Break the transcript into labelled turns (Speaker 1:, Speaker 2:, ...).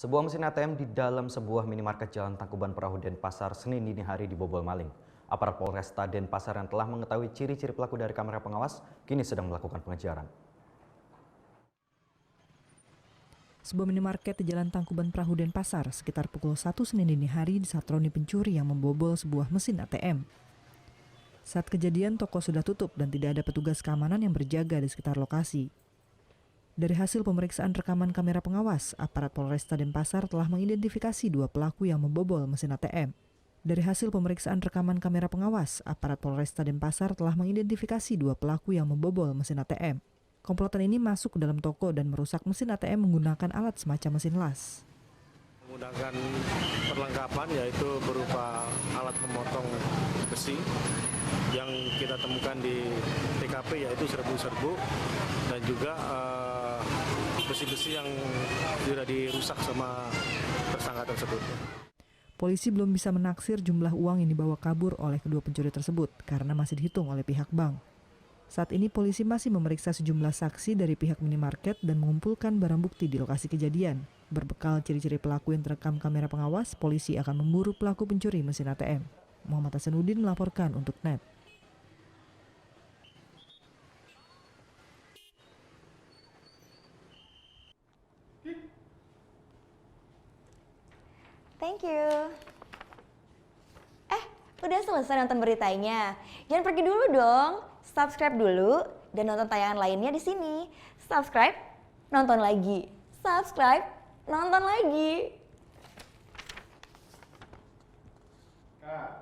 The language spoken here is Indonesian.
Speaker 1: Sebuah mesin ATM di dalam sebuah minimarket Jalan Tangkuban Perahu Denpasar Senin dini hari dibobol maling. Aparat Polresta Denpasar yang telah mengetahui ciri-ciri pelaku dari kamera pengawas kini sedang melakukan pengejaran.
Speaker 2: Sebuah minimarket di Jalan Tangkuban Perahu Denpasar sekitar pukul 1 Senin dini hari disatroni pencuri yang membobol sebuah mesin ATM. Saat kejadian, toko sudah tutup dan tidak ada petugas keamanan yang berjaga di sekitar lokasi. Dari hasil pemeriksaan rekaman kamera pengawas, aparat Polresta Denpasar telah mengidentifikasi dua pelaku yang membobol mesin ATM. Dari hasil pemeriksaan rekaman kamera pengawas, aparat Polresta Denpasar telah mengidentifikasi dua pelaku yang membobol mesin ATM. Komplotan ini masuk ke dalam toko dan merusak mesin ATM menggunakan alat semacam mesin las.
Speaker 3: Menggunakan perlengkapan yaitu berupa alat pemotong besi yang kita temukan di TKP yaitu serbu-serbu dan juga besi-besi yang sudah dirusak sama tersangka tersebut.
Speaker 2: Polisi belum bisa menaksir jumlah uang yang dibawa kabur oleh kedua pencuri tersebut karena masih dihitung oleh pihak bank. Saat ini polisi masih memeriksa sejumlah saksi dari pihak minimarket dan mengumpulkan barang bukti di lokasi kejadian. Berbekal ciri-ciri pelaku yang terekam kamera pengawas, polisi akan memburu pelaku pencuri mesin ATM. Muhammad Hasanuddin melaporkan untuk NET.
Speaker 4: Thank you. Udah selesai nonton beritanya? Jangan pergi dulu dong. Subscribe dulu dan nonton tayangan lainnya di sini. Subscribe, nonton lagi. Subscribe, nonton lagi.
Speaker 5: Kak.